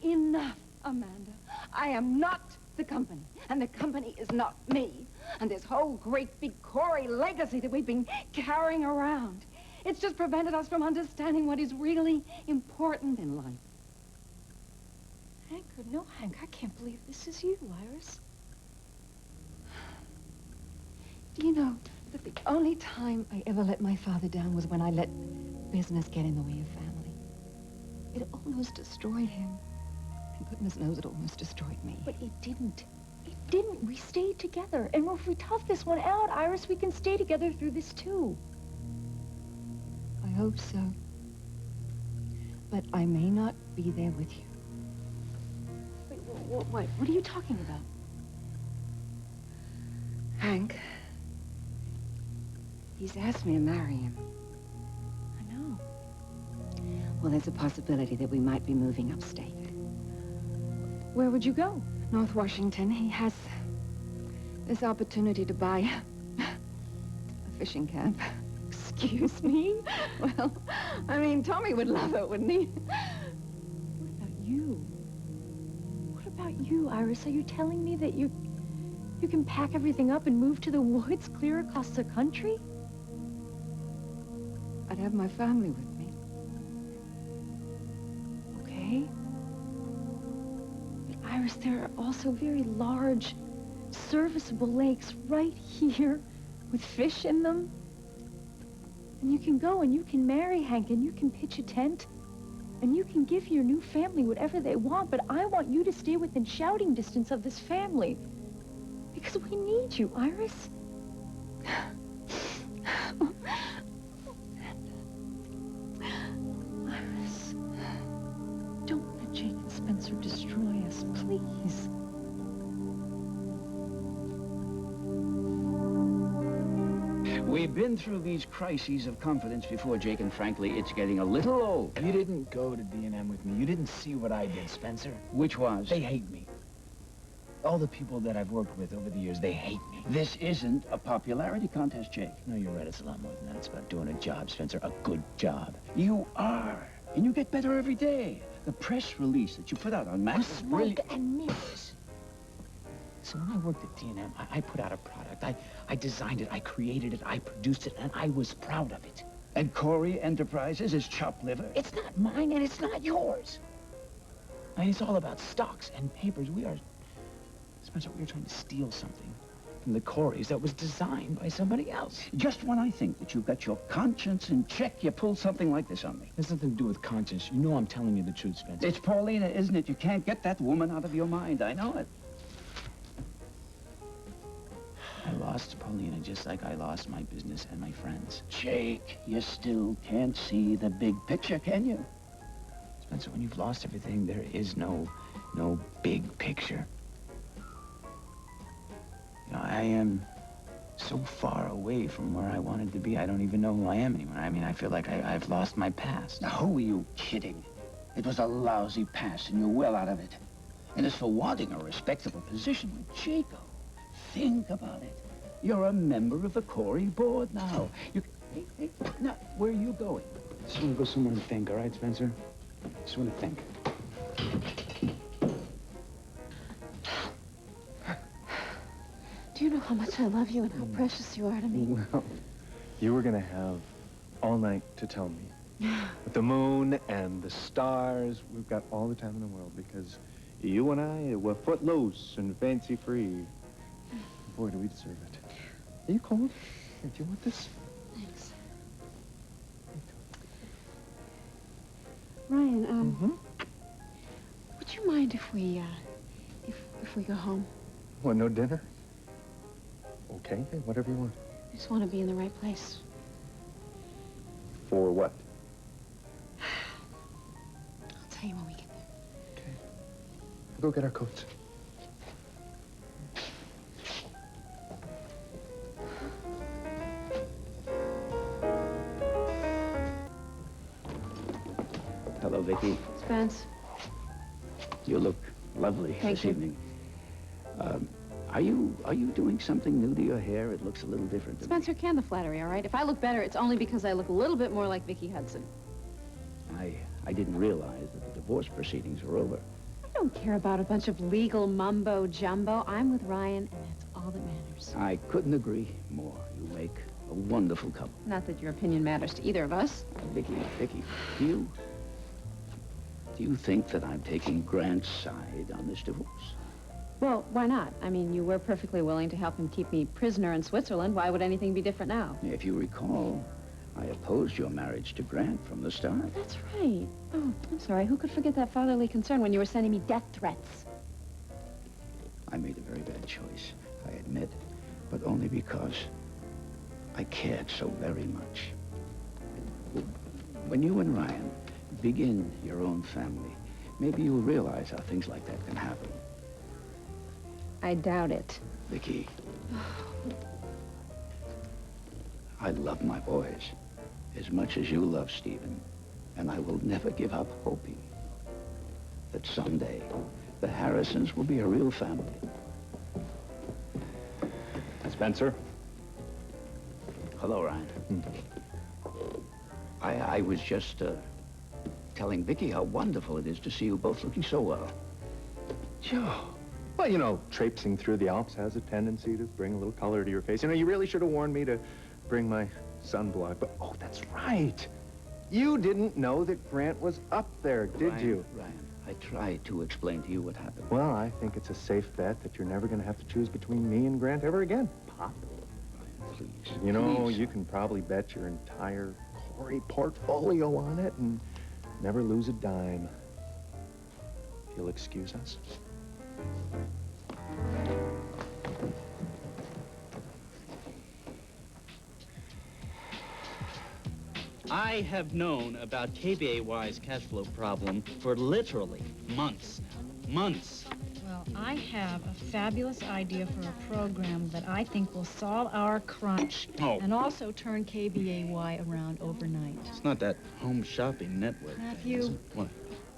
enough, Amanda. I am not the company, and the company is not me. And this whole great big Cory legacy that we've been carrying around, it's just prevented us from understanding what is really important in life. Hank, or no, Hank, I can't believe this is you, Iris. Do you know that the only time I ever let my father down was when I let business get in the way of family? It almost destroyed him. And goodness knows it almost destroyed me. But it didn't. It didn't. We stayed together. And if we tough this one out, Iris, we can stay together through this, too. I hope so. But I may not be there with you. Wait, what are you talking about? Hank. He's asked me to marry him. I know. Well, there's a possibility that we might be moving upstate. Where would you go? North Washington. He has this opportunity to buy a fishing camp. Excuse me? Well, I mean, Tommy would love it, wouldn't he? What about you? What about you, Iris? Are you telling me that you can pack everything up and move to the woods clear across the country? I'd have my family with me. Okay. But Iris, there are also very large, serviceable lakes right here with fish in them. And you can go and you can marry Hank and you can pitch a tent and you can give your new family whatever they want, but I want you to stay within shouting distance of this family. Because we need you, Iris. Iris, don't let Jake and Spencer destroy us, please. We've been through these crises of confidence before, Jake, and frankly, it's getting a little old. You didn't go to D&M with me. You didn't see what I did, Spencer. Which was? They hate me. All the people that I've worked with over the years, they hate me. This isn't a popularity contest, Jake. No, you're right. It's a lot more than that. It's about doing a job, Spencer. A good job. You are. And you get better every day. The press release that you put out on Max is brilliant. Smoke and mirrors. So when I worked at D&M, I put out a product. I designed it, I created it, I produced it, and I was proud of it. And Cory Enterprises is chopped liver? It's not mine, and it's not yours. I mean, it's all about stocks and papers. Spencer, we are trying to steal something from the Corys that was designed by somebody else. Just when I think that you've got your conscience in check, you pull something like this on me. It has nothing to do with conscience. You know I'm telling you the truth, Spencer. It's Paulina, isn't it? You can't get that woman out of your mind. I know it. I lost Paulina just like I lost my business and my friends. Jake, you still can't see the big picture, can you? Spencer, when you've lost everything, there is no big picture. You know, I am so far away from where I wanted to be, I don't even know who I am anymore. I mean, I feel like I've lost my past. Now, who are you kidding? It was a lousy past, and you're well out of it. And as for wanting a respectable position with Jacob, think about it. You're a member of the Cory board now. Hey, now, where are you going? I just want to go somewhere and think, all right, Spencer? I just want to think. Do you know how much I love you and how precious you are to me? Well, you were going to have all night to tell me. With the moon and the stars, we've got all the time in the world because you and I were footloose and fancy-free. Boy, do we deserve it. Are you cold? Here, do you want this? Thanks. Ryan, would you mind if we go home? What, no dinner? Okay, hey, whatever you want. I just want to be in the right place. For what? I'll tell you when we get there. Okay. We'll go get our coats. Hello, Vicky. Spence. You look lovely this evening. Are you doing something new to your hair? It looks a little different to me. Spencer, can the flattery, all right? If I look better, it's only because I look a little bit more like Vicky Hudson. I didn't realize that the divorce proceedings were over. don't care about a bunch of legal mumbo-jumbo. I'm with Ryan, and that's all that matters. I couldn't agree more. You make a wonderful couple. Not that your opinion matters to either of us. Vicky, do you think that I'm taking Grant's side on this divorce? Well, why not? I mean, you were perfectly willing to help him keep me prisoner in Switzerland. Why would anything be different now? If you recall, I opposed your marriage to Grant from the start. That's right. Oh, I'm sorry. Who could forget that fatherly concern when you were sending me death threats? I made a very bad choice, I admit, but only because I cared so very much. When you and Ryan begin your own family, maybe you'll realize how things like that can happen. I doubt it. Vicky, I love my boys as much as you love Stephen, and I will never give up hoping that someday the Harrisons will be a real family. Spencer? Hello, Ryan. I was just telling Vicky how wonderful it is to see you both looking so well. Sure. Well, you know, traipsing through the Alps has a tendency to bring a little color to your face. You know, you really should have warned me to bring my sunblock. But, oh, that's right. You didn't know that Grant was up there, did you? Ryan, I tried to explain to you what happened. Well, I think it's a safe bet that you're never going to have to choose between me and Grant ever again. Pop. Ryan, please. You know, please. you can probably bet your entire Cory portfolio on it and never lose a dime. If you'll excuse us. I have known about KBAY's cash flow problem for literally months now. Months. Well, I have a fabulous idea for a program that I think will solve our crunch and also turn KBAY around overnight. It's not that home shopping network thing, is Matthew, it? What?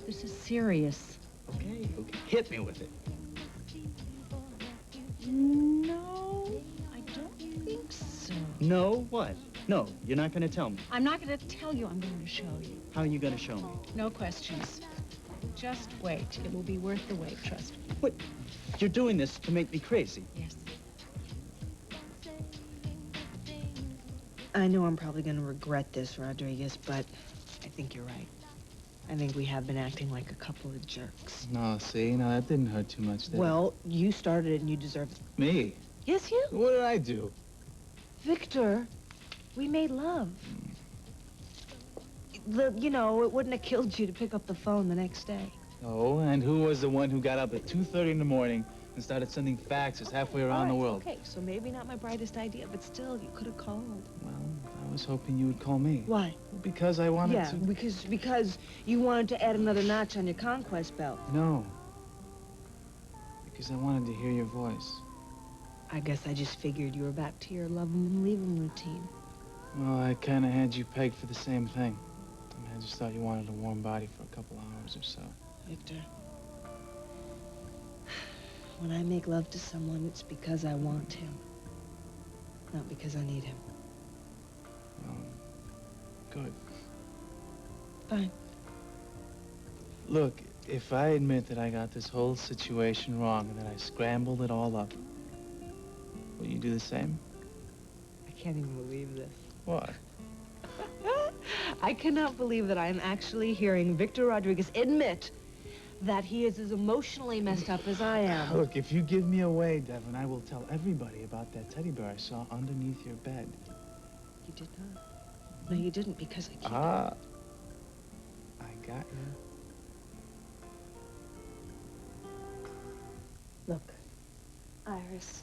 this is serious. Okay. Hit me with it. No, I don't think so. No, what? No, you're not going to tell me. I'm not going to tell you, I'm going to show you. How are you going to show me? No questions. Just wait. It will be worth the wait, trust me. What? You're doing this to make me crazy. Yes. I know I'm probably going to regret this, Rodriguez, but I think you're right. I think we have been acting like a couple of jerks. No, see? No, that didn't hurt too much, did it? Well, you started it and you deserve it. Me? Yes, you. What did I do? Victor, we made love. You know, it wouldn't have killed you to pick up the phone the next day. Oh, and who was the one who got up at 2:30 in the morning and started sending faxes halfway around the world? Okay, so maybe not my brightest idea, but still, you could have called. Well, I was hoping you would call me. Why? Because I wanted Yeah, to... because you wanted to add another notch on your conquest belt. No. Because I wanted to hear your voice. I guess I just figured you were back to your love 'em and leave 'em routine. Well, I kind of had you pegged for the same thing. I mean, I just thought you wanted a warm body for a couple hours or so. Victor, when I make love to someone, it's because I want him, not because I need him. Good. Fine. Look, if I admit that I got this whole situation wrong and that I scrambled it all up, will you do the same? I can't even believe this. What? I cannot believe that I am actually hearing Victor Rodriguez admit that he is as emotionally messed up as I am. Look, if you give me away, Devin, I will tell everybody about that teddy bear I saw underneath your bed. You did not. No, you didn't, because I keep Ah, I got you. Look, Iris,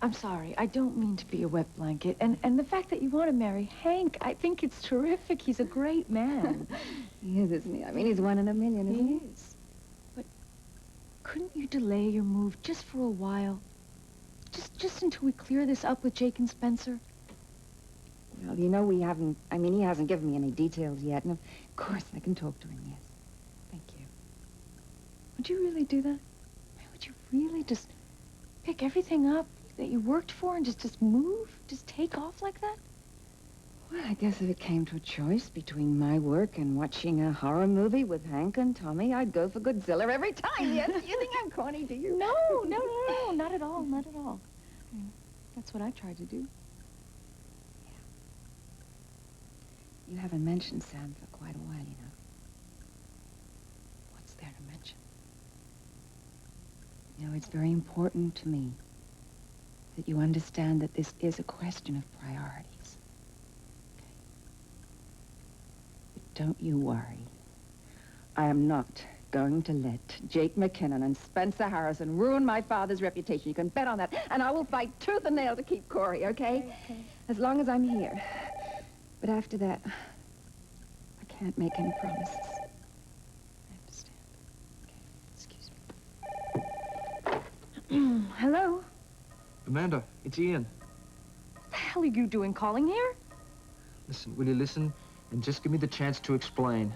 I'm sorry. I don't mean to be a wet blanket. And the fact that you want to marry Hank, I think it's terrific. He's a great man. He is, isn't he? I mean, he's one in a million, isn't he? He is. But couldn't you delay your move just for a while? Just until we clear this up with Jake and Spencer? Well, you know, he hasn't given me any details yet. And of course, I can talk to him, yes. Thank you. Would you really do that? Would you really just pick everything up that you worked for and just move? Just take off like that? Well, I guess if it came to a choice between my work and watching a horror movie with Hank and Tommy, I'd go for Godzilla every time. Yes, you think I'm corny, do you? No, not at all, not at all. That's what I tried to do. You haven't mentioned Sam for quite a while, you know. What's there to mention? You know, it's very important to me that you understand that this is a question of priorities. Okay? But don't you worry. I am not going to let Jake McKinnon and Spencer Harrison ruin my father's reputation. You can bet on that. And I will fight tooth and nail to keep Cory, okay? Okay. As long as I'm here. But after that, I can't make any promises. I understand. Okay, excuse me. Hello? Amanda, it's Ian. What the hell are you doing calling here? Listen, will you listen and just give me the chance to explain?